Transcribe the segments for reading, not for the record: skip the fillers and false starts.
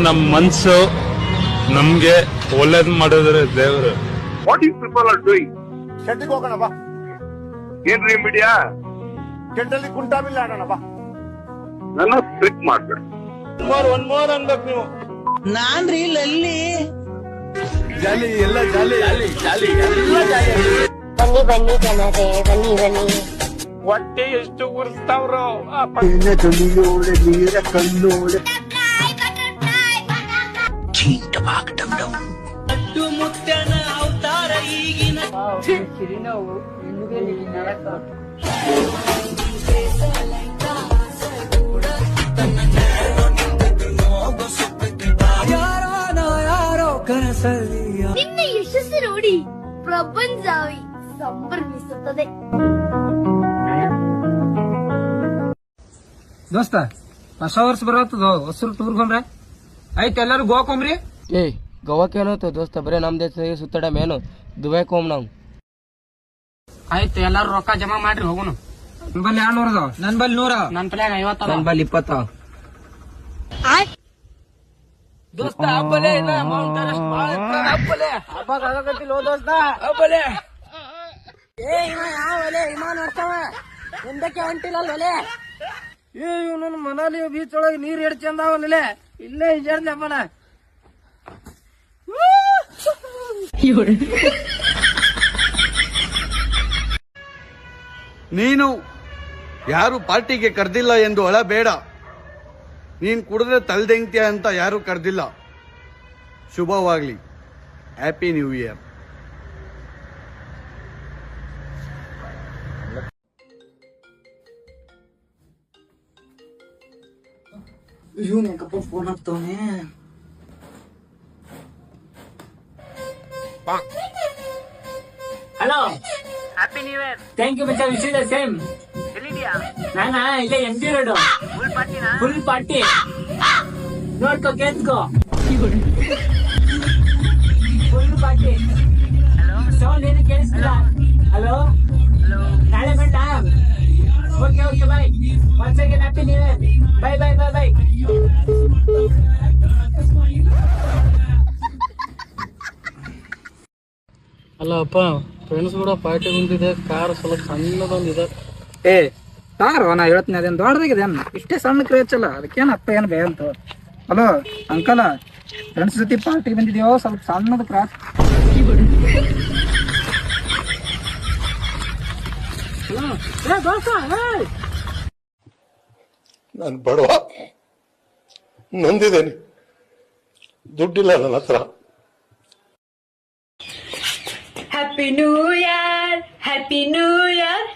ನಮ್ ಮನ್ಸು ನಮ್ಗೆ ಒಳ್ಳೇದ್ ಮಾಡಿದ್ರೆ ದೇವ್ರು. What you people are doing? ಶೆಟ್ಟಿಗೆ ಹೋಗೋಣ ಬಾ. ಏನ್ರಿ ಮೀಡಿಯಾ? ಶೆಟ್ಟಲ್ಲಿ ಕುಂಟಾಬಿಲ್ಲ ಆಡೋಣ ಬಾ. ನನ್ನ ಸ್ಟ್ರಿಕ್ ಮಾಡ್ಬೇಡ. ಒನ್ ಮೋರ್ ಅನ್ಬೇಕು ನೀವು. ನಾನ್ರಿ ಇಲ್ಲಿ ಜಾಲಿ ಎಲ್ಲ ಜಾಲಿ ಜಾಲಿ ಬನ್ನಿ ಬನ್ನಿ ಜನರೇ ಬನ್ನಿ ಬನ್ನಿ. ಹೊಟ್ಟೆ ಎಷ್ಟು ಉರ್ಸ್ತಾವ್ರೋ. ತುಳಿಯೋಳೆ ನೀರ ಕಣ್ಣೋಳೆ ಅಡ್ಡು ಮುಟ್ಟನ ಅವತಾರ ಈಗಿನ ಯಾರೋ ಕನಸಲ್ಲಿ ನಿನ್ನ ಯಶಸ್ಸು ನೋಡಿ ಪ್ರಪಂಚವೇ ಸಂಭ್ರಮಿಸುತ್ತದೆ. ದೋಸ್ತ ಹೊಸ ವರ್ಷ ಬರತ್ತದ ಹೊಸರು ಟೂರ್ ಬಂದ್ರೆ ಆಯ್ತು ಎಲ್ಲಾರು ಗೋವಾಕೊಂಬ್ರಿ. ಗೋವಾಕ್ಕೆ ಏನೋತು ದೋಸ್ತ, ಬರೇ ನಮ್ ದೇಶ ಸುತ್ತಡ ಮೇನು ದುಬೈಕ್ ಹೋಮ್ ನಾವು. ಆಯ್ತು ಎಲ್ಲಾರು ರೊಕ್ಕ ಜಮಾ ಮಾಡ್ರಿ ಹೋಗೋಣ. ನನ್ ಬಲ್ಲಿ 200 ಅದಾವ. ನನ್ ಬಲ್ಲಿ 100. ನನ್ ತಲ್ಯಾಗ 50. ನನ್ ಬಲ್ಲಿ 20. ದೋಸ್ತ ಹಬ್ಬಲೆ ಇಲ್ಲ ಅಮೌಂಟ್ ಅಷ್ಟು ಭಾಳ ಇರ್ತದ. ಹಬ್ಬಲೆ ಹಬ್ಬಕ್ಕೆ ಆಗಕತ್ತಿಲ್ಲ ದೋಸ್ತ. ಹಬ್ಬಲೆ ಇಮಾ ನೋಡ್ತಾವ ಎಂದಕ್ಕೆ ಹೊಂಟಿಲ್ಲ ಒಲೆ. ಇವನು ಮನಾಲಿ ಬೀಚ್ ಒಳಗೆ ನೀರ್ ಎಡ್ ಚಂದ ಅವಲ್ಲ ಇಲ್ಲೇ ಇಜಾಡ್ಲಪ್ಪನ. ನೀನು ಯಾರು ಪಾರ್ಟಿಗೆ ಕರೆದಿಲ್ಲ ಎಂದು ಅಳಬೇಡ. ನೀನ್ ಕುಡಿದ್ರೆ ತಲ್ದೆಂಗ್ತೀಯ ಅಂತ ಯಾರು ಕರೆದಿಲ್ಲ. ಶುಭವಾಗ್ಲಿ. Happy new year. ಇವನೇಕಪ್ಪ ಫೋನ್ ಹಾಕ್ತವನೆ. Hello happy new year. Thank you ಮಚ್ಚಾ. Wish the same. ಎಲ್ಲಿದ್ಯಾ? ನಾನಾ ಇಲ್ಲೇ ಎಂಟಿ ರೋಡ್. ಫುಲ್ ಪಾರ್ಟಿ ನೋಡ್ಕೋ ಕೇಳ್ಕೋ. Full party. ಸೌಂಡ್ ಏನು ಕೇಳಿಸ್ತಿಲ್ಲ. ಹಲೋ ನಾಳೆ ಬೇಡ. Okay okay bye. Once again happy new year. Bye bye bye bye. ಅಲ್ಲ ಅಪ್ಪ, ಫ್ರೆಂಡ್ಸ್ ಕೂಡ ಪಾರ್ಟಿ ಬಂದಿದೆ. ಕಾರ್ ಸ್ವಲ್ಪ ಸಣ್ಣದೊಂದಿದೆ. ಕಾರು ನಾ ಹೇಳ್ತೀನಿ ಅದೇನು ದೊಡ್ಡದಾಗಿದೆ. ಇಷ್ಟೇ ಸಣ್ಣ ಕ್ರೇಚಲ್ಲ, ಅದಕ್ಕೇನು ಅಪ್ಪ ಏನು ಭಯ ಅಂತ. ಹಲೋ ಅಂಕಲ, ಫ್ರೆಂಡ್ಸ್ ಜೊತೆ ಪಾರ್ಟಿಗೆ ಬಂದಿದ್ಯೋ, ಸ್ವಲ್ಪ ಸಣ್ಣದ ಕ್ರಾಚ್. ನಾನು ಬಡವ, ನೊಂದಿದ್ದೇನೆ, ದುಡ್ಡಿಲ್ಲ ನನ್ನ ಹತ್ರ. Happy new year, happy new year.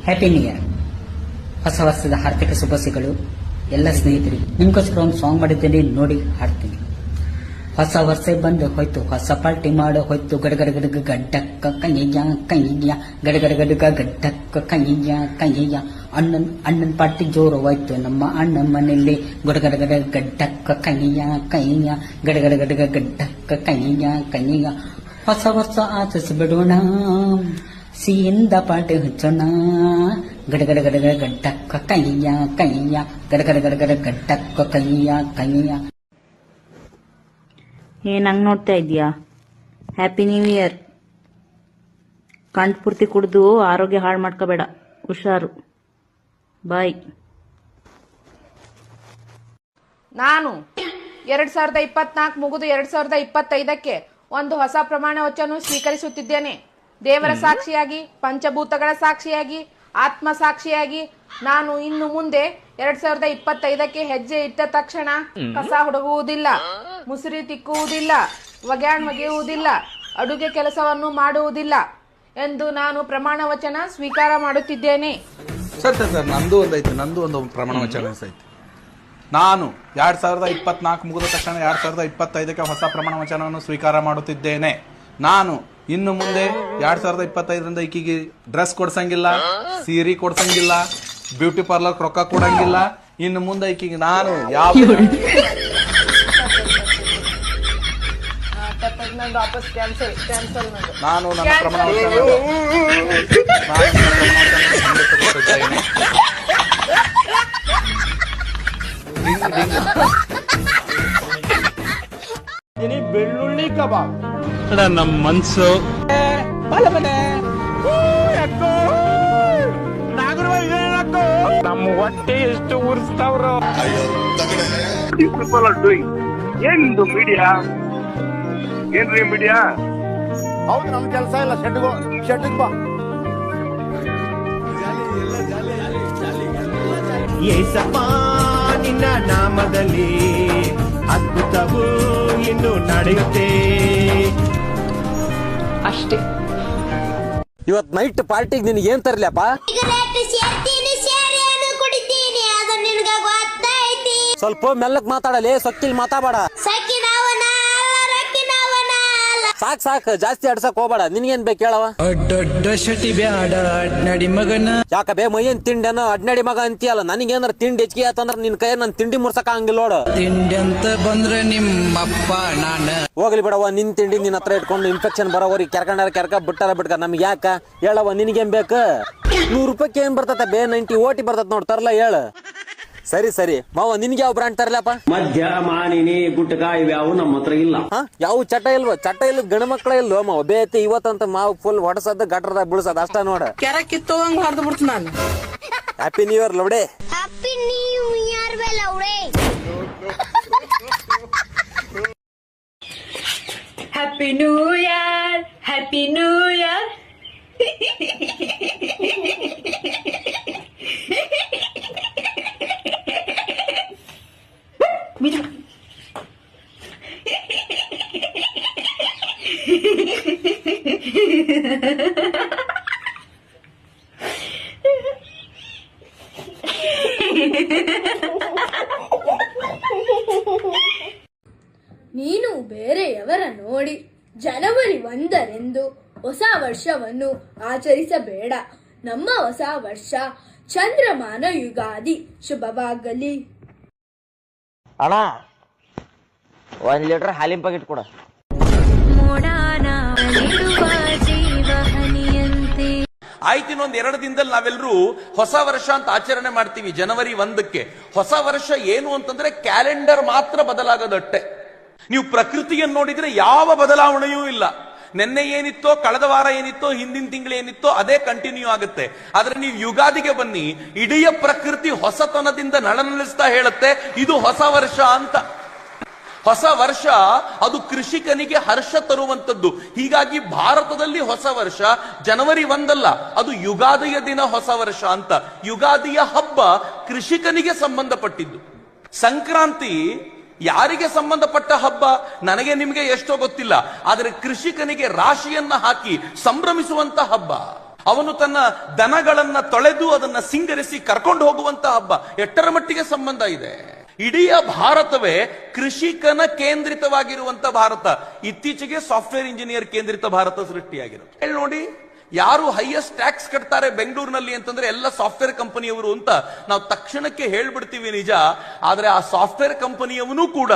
Happy new year. ಹೊಸ ವರ್ಷದ ಹಾರ್ದಿಕ ಶುಭಾಶಯಗಳು ಎಲ್ಲ ಸ್ನೇಹಿತರಿಗೆ. ನಿಮ್ಗೋಸ್ಕರ ಒಂದು ಸಾಂಗ್ ಮಾಡಿದ್ದೇನೆ, ನೋಡಿ ಹಾಡ್ತೀನಿ. ಹೊಸ ವರ್ಷ ಬಂದು ಹೋಯ್ತು, ಹೊಸ ಪಾರ್ಟಿ ಮಾಡೋ ಹೋಯ್ತು. ಗಡಗಡ ಗಡಗ ಗಡ್ಡಕ್ಕ ಕೈಯ್ಯ ಕೈಯ್ಯ, ಗಡಗಡ ಗಡಗ ಗಡ್ಡಕ್ಕ ಕೈಯ್ಯ ಕೈಯ್ಯ. ಅಣ್ಣನ್ ಪಾರ್ಟಿ ಜೋರವಾಯ್ತು ನಮ್ಮ ಅಣ್ಣ ಮನೆಯಲ್ಲಿ. ಗಡಗಡ ಗಡ ಗಡ್ಡಕ್ಕ ಕೈಯ್ಯ ಕೈಯ್ಯ, ಗಡಗಡ ಗಡಗ ಗಡ್ಡಕ್ಕ ಕೈಯ್ಯ ಕೈಯ್ಯ. ಹೊಸ ವರ್ಷ ಆಚರಿಸಿಬಿಡೋಣ, ಸಿಯಿಂದ ಪಾರ್ಟಿ ಹಚ್ಚೋಣ. ಗಡಗಡ ಗಡಗ ಗಡ್ಡಕ್ಕ ಕೈಯ್ಯ ಕೈಯ್ಯ, ಗಡಗಡ ಗಡಗಡ ಗಡ್ಡಕ್ಕ ಕೈಯ್ಯ ಕೈಯ್ಯ. ಏನ್ ಹಂಗ್ ನೋಡ್ತಾ ಇದೀಯಾ? Happy new year. ಕಂಠ ಪೂರ್ತಿ ಕುಡಿದು ಆರೋಗ್ಯ ಹಾಳು ಮಾಡ್ಕೋಬೇಡ, ಹುಷಾರು. ಬಾಯ್. ನಾನು 2024 ಮುಗಿದು 2025ಕ್ಕೆ ಒಂದು ಹೊಸ ಪ್ರಮಾಣ ವಚನ ಸ್ವೀಕರಿಸುತ್ತಿದ್ದೇನೆ. ದೇವರ ಸಾಕ್ಷಿಯಾಗಿ, ಪಂಚಭೂತಗಳ ಸಾಕ್ಷಿಯಾಗಿ, ಆತ್ಮ ಸಾಕ್ಷಿಯಾಗಿ ನಾನು ಇನ್ನು ಮುಂದೆ 2025ಕ್ಕೆ ಹೆಜ್ಜೆ ಇಟ್ಟ ತಕ್ಷಣ ಕಸ ಹುಡುಗುವುದಿಲ್ಲ, ಮುಸುರಿ ತಿಕ್ಕುವುದಿಲ್ಲ, ಒಗೆಯುವುದಿಲ್ಲ, ಅಡುಗೆ ಕೆಲಸವನ್ನು ಮಾಡುವುದಿಲ್ಲ ಎಂದು ನಾನು ಪ್ರಮಾಣ ವಚನ ಸ್ವೀಕಾರ ಮಾಡುತ್ತಿದ್ದೇನೆ. ಸರ್ ನಂದು ಒಂದು ಪ್ರಮಾಣ ವಚನ ಐತಿ. ನಾನು 2024 ಮುಗಿದ ತಕ್ಷಣ 2025ಕ್ಕೆ ಹೊಸ ಪ್ರಮಾಣ ವಚನವನ್ನು ಸ್ವೀಕಾರ ಮಾಡುತ್ತಿದ್ದೇನೆ. ನಾನು ಇನ್ನು ಮುಂದೆ 2025ರಿಂದ ಈಕಿಗೆ ಡ್ರೆಸ್ ಕೊಡ್ಸಂಗಿಲ್ಲ, ಸೀರೆ ಕೊಡ್ಸಂಗಿಲ್ಲ, ಬ್ಯೂಟಿ ಪಾರ್ಲರ್ ರೊಕ್ಕ ಕೊಡಂಗಿಲ್ಲ. ಇನ್ನು ಮುಂದೆ ಈಕಿಗೆ ನಾನು ಯಾವ ನಂದು ವಾಪಸ್ ಕ್ಯಾನ್ಸಲ್ ನಾನು ನನ್ನ ಪ್ರಮಾಣ ಬೆಳ್ಳುಳ್ಳಿ ಕಬಾಬ್. ನಮ್ ಮನ್ಸು ನಮ್ಮ ಹೊಟ್ಟೆ ಎಷ್ಟು ಉರ್ಸ್ತಾವ್ರೋ. What you people are doing? ಏನಿದು ಮೀಡಿಯಾ? ಏನ್ರಿ ಮೀಡಿಯಾ? ಹೌದು, ನಮ್ ಕೆಲಸ ಇಲ್ಲ. ಶೆಡ್ಗೆ ಬಾ. ಏಸಪ್ಪ ನಿನ್ನ ನಾಮದಲ್ಲಿ ಅದ್ಭುತವು ಇನ್ನು ನಡೆಯುತ್ತೆ ಅಷ್ಟೇ. ಇವತ್ ನೈಟ್ ಪಾರ್ಟಿಗೆ ನಿನಗೆ ಏನ್ ತರ್ಲಪ್ಪ? ಸ್ವಲ್ಪ ಮೆಲ್ಲಕ್ ಮಾತಾಡಲಿ, ಸೊಕ್ಕಿಲ್ ಮಾತಾಡ. ಸಾಕ್ ಜಾಸ್ತಿ ಅಡ್ಸಕ್ ಹೋಗ್ಬೇಡ. ನಿನ್ಗೇನ್ ಬೇಕು ಹೇಳವ? ದೊಡ್ಡ ಶಟಿ ಬ್ಯಾಡ ಅಡ್ನಡಿ ಮಗನ. ಯಾಕ ಬೇ ಮೈಯನ್ ತಿಂಡಿನ ಅಡ್ನಡಿ ಮಗ ಅಂತೀಯಲ್ಲ. ನನಗೇನಾರ ತಿಂಡಿ ಹೆಚ್ಚಿಗೆ ಆತಂದ್ರ ನಿನ್ ಕೈ ನನ್ ತಿಂಡಿ ಮುರ್ಸಕ ಹಂಗಿಲ್ಲ ನೋಡು. ತಿಂಡಿ ಅಂತ ಬಂದ್ರೆ ನಿಮ್ಮಪ್ಪ ನಾನ. ಹೋಗ್ಲಿ ಬಿಡವ, ನಿನ್ ತಿಂಡಿ ನಿನ್ ಹತ್ರ ಇಟ್ಕೊಂಡು ಇನ್ಫೆಕ್ಷನ್ ಬರೋವರಿಗೆ ಕೆರ್ಕ ಬಿಟ್ಟಾರ ನಮ್ಗೆ ಯಾಕ ಹೇಳವ? ನಿನ್ಗೇನ್ ಬೇಕು? 100 ರೂಪಾಯಿಗೆ ಏನ್ ಬರ್ತತೆ ಬೇ? 90 ಓಟಿ ಬರ್ತತ್ ನೋಡ್. ತರ್ಲ ಹೇಳ. ಸರಿ ಮಾವ, ನಿನ್ಗೆ ಯಾವ ಬ್ರಾಂಡ್ ತರ್ಲಪ್ಪ? ಮಧ್ಯ ಮಾನಿನಿ ಗುಟ್ಕ ಇವ್ಯಾವು ನಮ್ಮ ಹತ್ರ ಇಲ್ಲ. ಯಾವ ಚಟ ಇಲ್ವ? ಚಟ ಇಲ್ಲ, ಗಣ ಮಕ್ಳ ಇಲ್ವ ಮಾವ? ಬೇತಿ ಇವತ್ತಂತ ಮಾವು ಫುಲ್ ಹೊಡಸದ ಗಟ್ರದ ಬಿಡ್ಸದ ಅಷ್ಟ ನೋಡ. ಕೆರ ಕಿತ್ತೋದಂಗ್ ಹೊಡೆದು ಬಿಡ್ತು ನಾನು. ಹ್ಯಾಪಿ ನ್ಯೂ ಇಯರ್ ಲವ್ಡೆ. ಹ್ಯಾಪಿ ನ್ಯೂ ಇಯರ್ ಲವ್ಡೆ. Happy new year, happy new year. ನೀನು ಬೇರೆಯವರ ನೋಡಿ ಜನವರಿ 1ರಂದು ಹೊಸ ವರ್ಷವನ್ನು ಆಚರಿಸಬೇಡ. ನಮ್ಮ ಹೊಸ ವರ್ಷ ಚಂದ್ರಮಾನ ಯುಗಾದಿ ಶುಭವಾಗಲಿ. ಅಣ್ಣ 1 ಲೀಟರ್ ಹಾಲಿನ ಪ್ಯಾಕೆಟ್ ಕೊಡ. ಆಯ್ತು, ಇನ್ನೊಂದ್ 2 ದಿನದಲ್ಲಿ ನಾವೆಲ್ಲರೂ ಹೊಸ ವರ್ಷ ಅಂತ ಆಚರಣೆ ಮಾಡ್ತೀವಿ. ಜನವರಿ 1ಕ್ಕೆ ಹೊಸ ವರ್ಷ ಏನು ಅಂತಂದ್ರೆ ಕ್ಯಾಲೆಂಡರ್ ಮಾತ್ರ ಬದಲಾಗದಟ್ಟೆ. ನೀವು ಪ್ರಕೃತಿಯನ್ನು ನೋಡಿದ್ರೆ ಯಾವ ಬದಲಾವಣೆಯೂ ಇಲ್ಲ. ನಿನ್ನೆ ಏನಿತ್ತೋ, ಕಳೆದ ವಾರ ಏನಿತ್ತೋ, ಹಿಂದಿನ ತಿಂಗಳು ಏನಿತ್ತೋ ಅದೇ ಕಂಟಿನ್ಯೂ ಆಗುತ್ತೆ. ಆದ್ರೆ ನೀವು ಯುಗಾದಿಗೆ ಬನ್ನಿ, ಇಡೀ ಪ್ರಕೃತಿ ಹೊಸತನದಿಂದ ನಳನಳಿಸ್ತಾ ಹೇಳುತ್ತೆ ಇದು ಹೊಸ ವರ್ಷ ಅಂತ. ಹೊಸ ವರ್ಷ ಅದು ಕೃಷಿಕನಿಗೆ ಹರ್ಷ ತರುವಂತದ್ದು. ಹೀಗಾಗಿ ಭಾರತದಲ್ಲಿ ಹೊಸ ವರ್ಷ ಜನವರಿ 1 ಅಲ್ಲ, ಅದು ಯುಗಾದಿಯ ದಿನ ಹೊಸ ವರ್ಷ ಅಂತ. ಯುಗಾದಿಯ ಹಬ್ಬ ಕೃಷಿಕನಿಗೆ ಸಂಬಂಧಪಟ್ಟಿದ್ದು. ಸಂಕ್ರಾಂತಿ ಯಾರಿಗೆ ಸಂಬಂಧಪಟ್ಟ ಹಬ್ಬ ನನಗೆ ನಿಮಗೆ ಎಷ್ಟೋ ಗೊತ್ತಿಲ್ಲ, ಆದರೆ ಕೃಷಿಕನಿಗೆ ರಾಶಿಯನ್ನ ಹಾಕಿ ಸಂಭ್ರಮಿಸುವಂತ ಹಬ್ಬ. ಅವನು ತನ್ನ ದನಗಳನ್ನ ತೊಳೆದು ಅದನ್ನ ಸಿಂಗರಿಸಿ ಕರ್ಕೊಂಡು ಹೋಗುವಂತ ಹಬ್ಬ. ಎಷ್ಟರ ಮಟ್ಟಿಗೆ ಸಂಬಂಧ ಇದೆ? ಇಡೀ ಭಾರತವೇ ಕೃಷಿಕನ ಕೇಂದ್ರಿತವಾಗಿರುವಂತ ಭಾರತ. ಇತ್ತೀಚೆಗೆ ಸಾಫ್ಟ್ವೇರ್ ಇಂಜಿನಿಯರ್ ಕೇಂದ್ರಿತ ಭಾರತ ಸೃಷ್ಟಿಯಾಗಿರುತ್ತೆ. ಹೇಳಿ ನೋಡಿ, ಯಾರು ಹೈಯೆಸ್ಟ್ ಟ್ಯಾಕ್ಸ್ ಕಟ್ತಾರೆ ಬೆಂಗಳೂರಿನಲ್ಲಿ ಅಂತಂದ್ರೆ ಎಲ್ಲ ಸಾಫ್ಟ್ವೇರ್ ಕಂಪನಿಯವರು ಅಂತ ನಾವು ತಕ್ಷಣಕ್ಕೆ ಹೇಳ್ಬಿಡ್ತೀವಿ, ನಿಜ. ಆದ್ರೆ ಆ ಸಾಫ್ಟ್ವೇರ್ ಕಂಪನಿಯವನು ಕೂಡ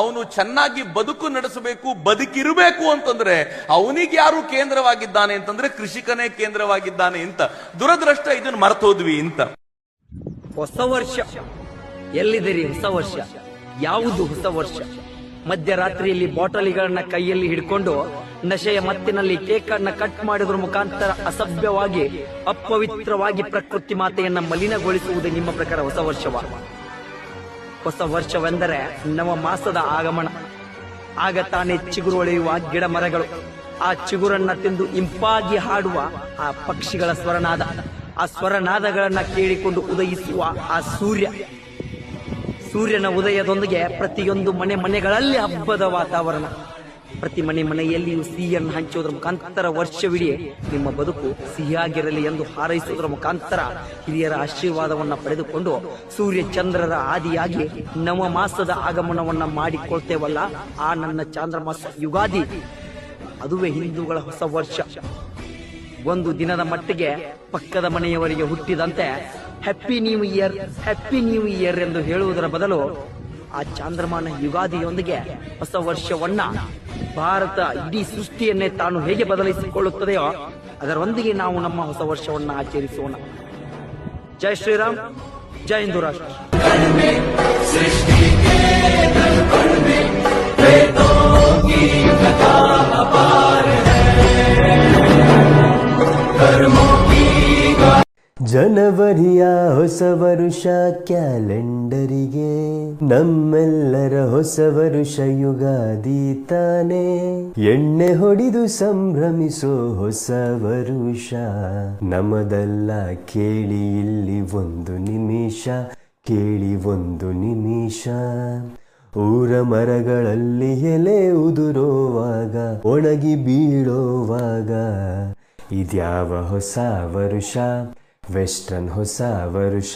ಅವನು ಚೆನ್ನಾಗಿ ಬದುಕು ನಡೆಸಬೇಕು, ಬದುಕಿರಬೇಕು ಅಂತಂದ್ರೆ ಅವನಿಗೆ ಯಾರು ಕೇಂದ್ರವಾಗಿದ್ದಾನೆ ಅಂತಂದ್ರೆ ಕೃಷಿಕನೇ ಕೇಂದ್ರವಾಗಿದ್ದಾನೆ ಅಂತ. ದುರದೃಷ್ಟ ಇದನ್ನು ಮರ್ತೋದ್ವಿ ಅಂತ. ಹೊಸ ವರ್ಷ ಎಲ್ಲಿದ್ದೀರಿ? ಹೊಸ ವರ್ಷ ಯಾವುದು? ಹೊಸ ವರ್ಷ ಮಧ್ಯರಾತ್ರಿಯಲ್ಲಿ ಬಾಟಲಿಗಳನ್ನ ಕೈಯಲ್ಲಿ ಹಿಡ್ಕೊಂಡು ನಶೆಯ ಮತ್ತಿನಲ್ಲಿ ಕೇಕ್ ಅನ್ನ ಕಟ್ ಮಾಡಿದ್ರ ಮುಖಾಂತರ ಅಸಭ್ಯವಾಗಿ ಅಪವಿತ್ರವಾಗಿ ಪ್ರಕೃತಿ ಮಾತೆಯನ್ನ ಮಲಿನಗೊಳಿಸುವುದು ನಿಮ್ಮ ಪ್ರಕಾರ ಹೊಸ ವರ್ಷವ? ಹೊಸ ವರ್ಷವೆಂದರೆ ನವ ಮಾಸದ ಆಗಮನ. ಆಗ ತಾನೇ ಚಿಗುರು ಒಳೆಯುವ ಗಿಡ ಮರಗಳು, ಆ ಚಿಗುರನ್ನ ತಿಂದು ಇಂಪಾಗಿ ಹಾಡುವ ಆ ಪಕ್ಷಿಗಳ ಸ್ವರನಾದ, ಆ ಸ್ವರನಾದಗಳನ್ನ ಕೇಳಿಕೊಂಡು ಉದಯಿಸುವ ಆ ಸೂರ್ಯನ ಉದಯದೊಂದಿಗೆ ಪ್ರತಿಯೊಂದು ಮನೆಗಳಲ್ಲಿ ಹಬ್ಬದ ವಾತಾವರಣ. ಪ್ರತಿ ಮನೆಯಲ್ಲಿಯೂ ಸಿಹಿಯನ್ನು ಹಂಚುವುದರ ಮುಖಾಂತರ ವರ್ಷವಿಡೀ ನಿಮ್ಮ ಬದುಕು ಸಿಹಿಯಾಗಿರಲಿ ಎಂದು ಹಾರೈಸುವುದರ ಮುಖಾಂತರ ಹಿರಿಯರ ಆಶೀರ್ವಾದವನ್ನ ಪಡೆದುಕೊಂಡು ಸೂರ್ಯ ಚಂದ್ರರ ಆದಿಯಾಗಿ ನವ ಮಾಸದ ಆಗಮನವನ್ನ ಮಾಡಿಕೊಳ್ತೇವಲ್ಲ, ಆ ನನ್ನ ಚಾಂದ್ರಮಾಸ ಯುಗಾದಿ, ಅದುವೇ ಹಿಂದೂಗಳ ಹೊಸ ವರ್ಷ. ಒಂದು ದಿನದ ಮಟ್ಟಿಗೆ ಪಕ್ಕದ ಮನೆಯವರಿಗೆ ಹುಟ್ಟಿದಂತೆ happy new year, happy new year ಎಂದು ಹೇಳುವುದರ ಬದಲು ಆ ಚಾಂದ್ರಮಾನ ಯುಗಾದಿಯೊಂದಿಗೆ ಹೊಸ ವರ್ಷವನ್ನ ಭಾರತ ಇಡೀ ಸೃಷ್ಟಿಯನ್ನೇ ತಾನು ಹೇಗೆ ಬದಲಿಸಿಕೊಳ್ಳುತ್ತದೆಯೋ ಅದರೊಂದಿಗೆ ನಾವು ನಮ್ಮ ಹೊಸ ವರ್ಷವನ್ನ ಆಚರಿಸೋಣ. ಜೈ ಶ್ರೀರಾಮ್, ಜೈ ಹಿಂದೂ ರಾಷ್ಟ್ರ. ಜನವರಿಯ ಹೊಸ ವರುಷ ಕ್ಯಾಲೆಂಡರಿಗೆ ನಮ್ಮೆಲ್ಲರ ಹೊಸ ವರುಷ ಯುಗಾದಿ ತಾನೆ. ಎಣ್ಣೆ ಹೊಡೆದು ಸಂಭ್ರಮಿಸೋ ಹೊಸ ವರುಷ ನಮದಲ್ಲ, ಕೇಳಿ ಇಲ್ಲಿ ಒಂದು ನಿಮಿಷ, ಕೇಳಿ ಒಂದು ನಿಮಿಷ. ಊರ ಮರಗಳಲ್ಲಿ ಎಲೆ ಉದುರೋವಾಗ, ಒಣಗಿ ಬೀಳೋವಾಗ ಇದ್ಯಾವ ಹೊಸ ವರುಷ? ವೆಸ್ಟರ್ನ್ ಹೊಸ ವರುಷ.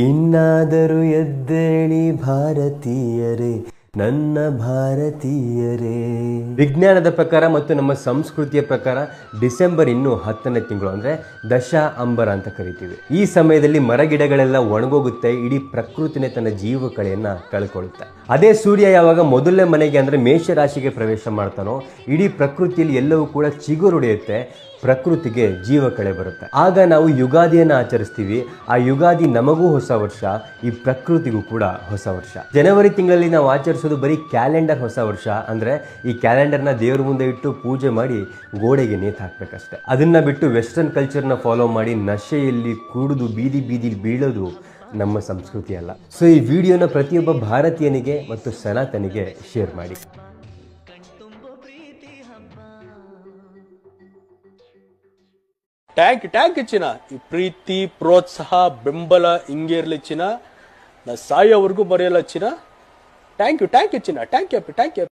ಇನ್ನಾದರೂ ಎದ್ದೇಳಿ ಭಾರತೀಯರೇ, ನನ್ನ ಭಾರತೀಯರೇ. ವಿಜ್ಞಾನದ ಪ್ರಕಾರ ಮತ್ತು ನಮ್ಮ ಸಂಸ್ಕೃತಿಯ ಪ್ರಕಾರ ಡಿಸೆಂಬರ್ ಇನ್ನು 10ನೇ ತಿಂಗಳು, ಅಂದ್ರೆ ದಶ ಅಂಬರ ಅಂತ ಕರಿತೀವಿ. ಈ ಸಮಯದಲ್ಲಿ ಮರಗಿಡಗಳೆಲ್ಲ ಒಣಗೋಗುತ್ತೆ, ಇಡೀ ಪ್ರಕೃತಿನೇ ತನ್ನ ಜೀವ ಕಳೆಯನ್ನ ಕಳ್ಕೊಳ್ಳುತ್ತೆ. ಅದೇ ಸೂರ್ಯ ಯಾವಾಗ ಮೊದಲನೇ ಮನೆಗೆ ಅಂದ್ರೆ ಮೇಷರಾಶಿಗೆ ಪ್ರವೇಶ ಮಾಡ್ತಾನೋ, ಇಡೀ ಪ್ರಕೃತಿಯಲ್ಲಿ ಎಲ್ಲವೂ ಕೂಡ ಚಿಗುರೊಡೆಯುತ್ತೆ, ಪ್ರಕೃತಿಗೆ ಜೀವ ಕಳೆ ಬರುತ್ತೆ. ಆಗ ನಾವು ಯುಗಾದಿಯನ್ನು ಆಚರಿಸ್ತೀವಿ. ಆ ಯುಗಾದಿ ನಮಗೂ ಹೊಸ ವರ್ಷ, ಈ ಪ್ರಕೃತಿಗೂ ಕೂಡ ಹೊಸ ವರ್ಷ. ಜನವರಿ ತಿಂಗಳಲ್ಲಿ ನಾವು ಆಚರಿಸೋದು ಬರೀ ಕ್ಯಾಲೆಂಡರ್ ಹೊಸ ವರ್ಷ. ಅಂದ್ರೆ ಈ ಕ್ಯಾಲೆಂಡರ್ನ ದೇವ್ರ ಮುಂದೆ ಇಟ್ಟು ಪೂಜೆ ಮಾಡಿ ಗೋಡೆಗೆ ನೇತು ಹಾಕ್ಬೇಕಷ್ಟೆ. ಅದನ್ನ ಬಿಟ್ಟು ವೆಸ್ಟರ್ನ್ ಕಲ್ಚರ್ನ ಫಾಲೋ ಮಾಡಿ ನಶೆಯಲ್ಲಿ ಕುಡಿದು ಬೀದಿ ಬೀದಿಲಿ ಬೀಳೋದು ನಮ್ಮ ಸಂಸ್ಕೃತಿ ಅಲ್ಲ. ಸೊ ಈ ವಿಡಿಯೋನ ಪ್ರತಿಯೊಬ್ಬ ಭಾರತೀಯನಿಗೆ ಮತ್ತು ಸನಾತನಿಗೆ ಶೇರ್ ಮಾಡಿ. ಟ್ಯಾಂಕ್ ಚಿನ್ನ. ಈ ಪ್ರೀತಿ, ಪ್ರೋತ್ಸಾಹ, ಬೆಂಬಲ ಹಿಂಗೆ ಇರ್ಲಿ ಚಿನ್ನ. ನಾ ಸಾಯೋವರೆಗೂ ಬರೆಯಲ್ಲ ಚಿನ್ನ. ಥ್ಯಾಂಕ್ ಯು ಚಿನ್ನ. Thank you.